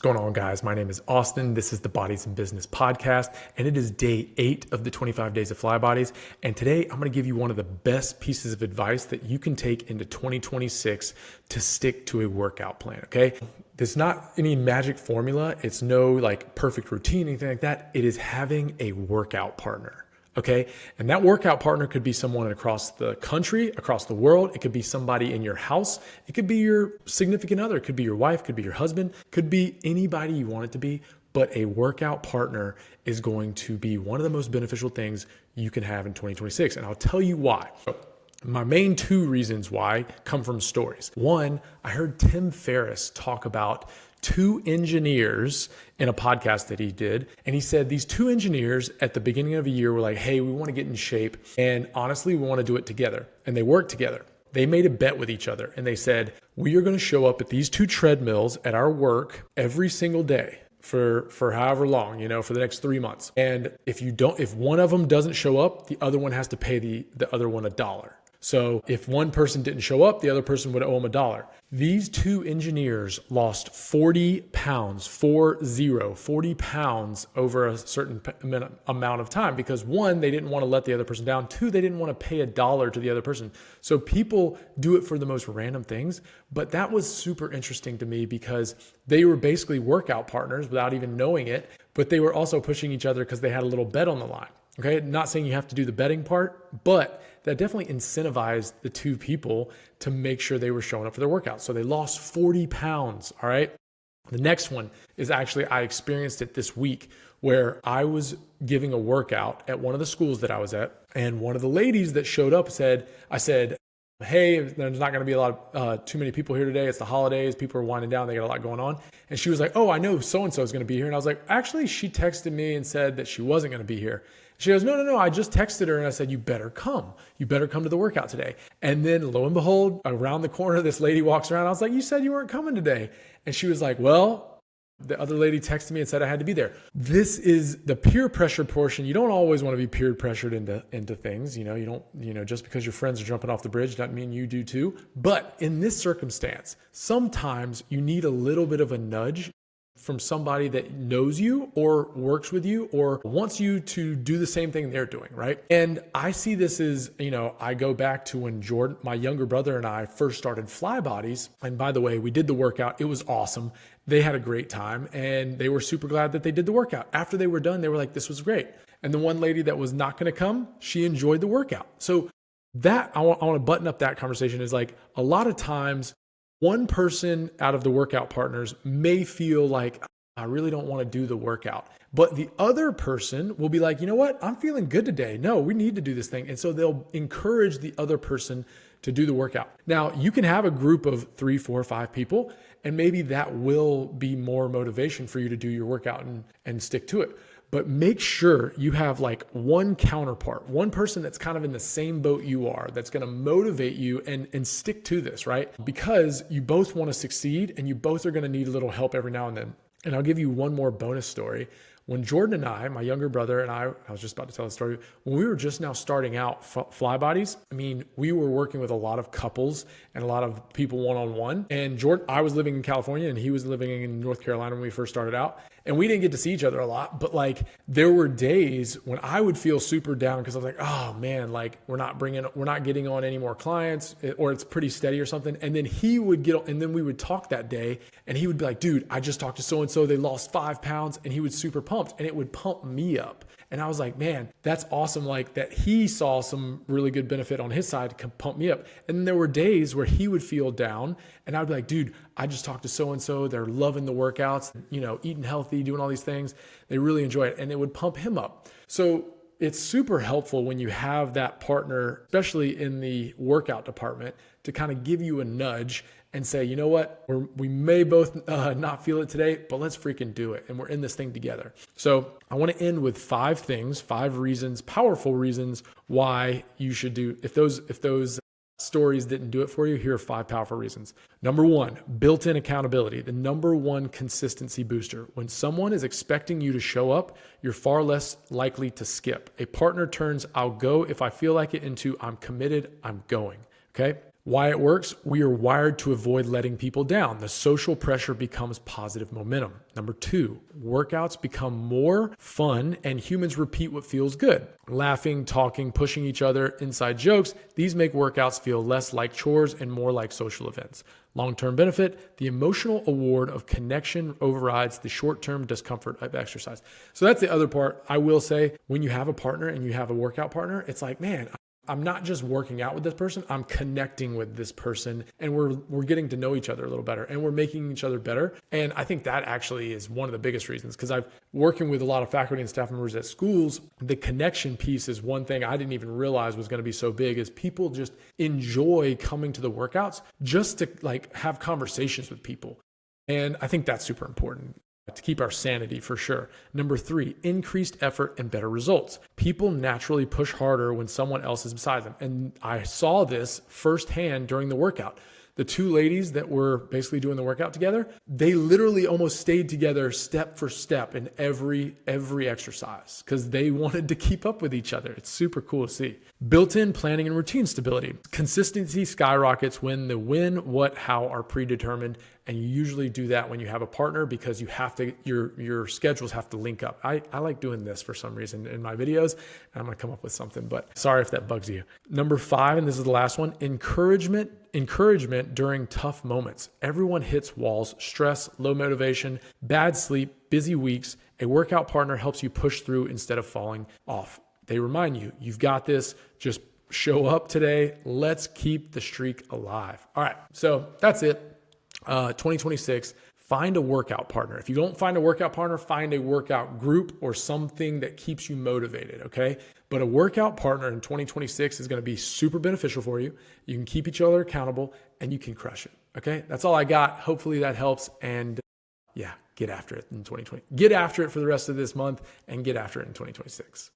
going on, guys? My name is Austin. This is the Bodies in Business podcast, and it is day 8 of the 25 days of Fly Bodies. And today I'm going to give you one of the best pieces of advice that you can take into 2026 to stick to a workout plan. Okay. There's not any magic formula. It's no like perfect routine, anything like that. It is having a workout partner. Okay. And that workout partner could be someone across the country, across the world. It could be somebody in your house. It could be your significant other. It could be your wife, could be your husband, could be anybody you want it to be. But a workout partner is going to be one of the most beneficial things you can have in 2026. And I'll tell you why. My main 2 reasons why come from stories. One, I heard Tim Ferriss talk about 2 engineers in a podcast that he did. And he said these 2 engineers at the beginning of a year were like, hey, we want to get in shape. And honestly, we want to do it together. And they worked together. They made a bet with each other. And they said, we are going to show up at these 2 treadmills at our work every single day for however long, for the next 3 months. And if one of them doesn't show up, the other one has to pay the other one $1. So if one person didn't show up, the other person would owe them $1. These 2 engineers lost 40 pounds, 40 pounds over a certain amount of time because 1, they didn't want to let the other person down. 2, they didn't want to pay $1 to the other person. So people do it for the most random things, but that was super interesting to me because they were basically workout partners without even knowing it, but they were also pushing each other because they had a little bet on the line. Okay. Not saying you have to do the betting part, but that definitely incentivized the 2 people to make sure they were showing up for their workouts. So they lost 40 pounds. All right. The next one is actually, I experienced it this week where I was giving a workout at one of the schools that I was at. And one of the ladies that showed up I said, hey, there's not going to be a lot of too many people here today. It's the holidays. People are winding down. They got a lot going on. And she was like, oh, I know so-and-so is going to be here. And I was like, actually, she texted me and said that she wasn't going to be here. She goes, no. I just texted her and I said, you better come. You better come to the workout today. And then lo and behold, around the corner, this lady walks around. I was like, you said you weren't coming today. And she was like, well, the other lady texted me and said I had to be there. This is the peer pressure portion. You don't always want to be peer pressured into things. You don't, just because your friends are jumping off the bridge doesn't mean you do too. But in this circumstance, sometimes you need a little bit of a nudge from somebody that knows you or works with you or wants you to do the same thing they're doing, right? And I see this as, I go back to when Jordan, my younger brother, and I first started Fly Bodies. And by the way, we did the workout. It was awesome. They had a great time and they were super glad that they did the workout. After they were done, they were like, this was great. And the one lady that was not going to come, she enjoyed the workout. So that I want to button up that conversation is like a lot of times one person out of the workout partners may feel like, I really don't want to do the workout. But the other person will be like, you know what? I'm feeling good today. No, we need to do this thing. And so they'll encourage the other person to do the workout. Now, you can have a group of 3, 4, 5 people, and maybe that will be more motivation for you to do your workout and stick to it. But make sure you have like one counterpart, one person that's kind of in the same boat you are, that's going to motivate you and stick to this, right? Because you both want to succeed and you both are going to need a little help every now and then. And I'll give you one more bonus story. When Jordan and I, my younger brother and I was just about to tell the story, when we were just now starting out Fly Bodies, we were working with a lot of couples and a lot of people one-on-one. And Jordan, I was living in California and he was living in North Carolina when we first started out. And we didn't get to see each other a lot, but like there were days when I would feel super down because I was like, oh man, like we're not getting on any more clients or it's pretty steady or something. And then he would and then we would talk that day and he would be like, dude, I just talked to so-and-so, they lost 5 pounds, and he was super pumped and it would pump me up. And I was like, man, that's awesome. Like that he saw some really good benefit on his side to pump me up. And then there were days where he would feel down and I'd be like, dude, I just talked to so-and-so. They're loving the workouts, eating healthy, doing all these things. They really enjoy it. And it would pump him up. So it's super helpful when you have that partner, especially in the workout department, to kind of give you a nudge and say, you know what, we may both not feel it today, but let's freaking do it. And we're in this thing together. So I want to end with 5 reasons, powerful reasons why you should do, if those stories didn't do it for you, here are 5 powerful reasons. Number 1, built-in accountability, the number 1 consistency booster. When someone is expecting you to show up, you're far less likely to skip. A partner turns, I'll go if I feel like it, into I'm committed, I'm going. Okay. Why it works? We are wired to avoid letting people down. The social pressure becomes positive momentum. Number 2, workouts become more fun and humans repeat what feels good. Laughing, talking, pushing each other, inside jokes, these make workouts feel less like chores and more like social events. Long-term benefit, the emotional award of connection overrides the short-term discomfort of exercise. So that's the other part. I will say, when you have a partner and you have a workout partner, it's like, man, I'm not just working out with this person, I'm connecting with this person, and we're getting to know each other a little better, and we're making each other better. And I think that actually is one of the biggest reasons, because I've working with a lot of faculty and staff members at schools, the connection piece is one thing I didn't even realize was going to be so big, is people just enjoy coming to the workouts just to like have conversations with people. And I think that's super important to keep our sanity for sure. Number 3, increased effort and better results. People naturally push harder when someone else is beside them. And I saw this firsthand during the workout. The 2 ladies that were basically doing the workout together, they literally almost stayed together step for step in every exercise because they wanted to keep up with each other. It's super cool to see. Built-in planning and routine stability. Consistency skyrockets when the when, what, how are predetermined. And you usually do that when you have a partner because you have to, your schedules have to link up. I like doing this for some reason in my videos, and I'm going to come up with something, but sorry if that bugs you. Number 5, and this is the last one, encouragement during tough moments. Everyone hits walls, stress, low motivation, bad sleep, busy weeks. A workout partner helps you push through instead of falling off. They remind you, you've got this, just show up today. Let's keep the streak alive. All right, so that's it. 2026, find a workout partner. If you don't find a workout partner, find a workout group or something that keeps you motivated, okay? But a workout partner in 2026 is going to be super beneficial for you. You can keep each other accountable and you can crush it, okay? That's all I got. Hopefully that helps. And yeah, get after it in 2020. Get after it for the rest of this month and get after it in 2026.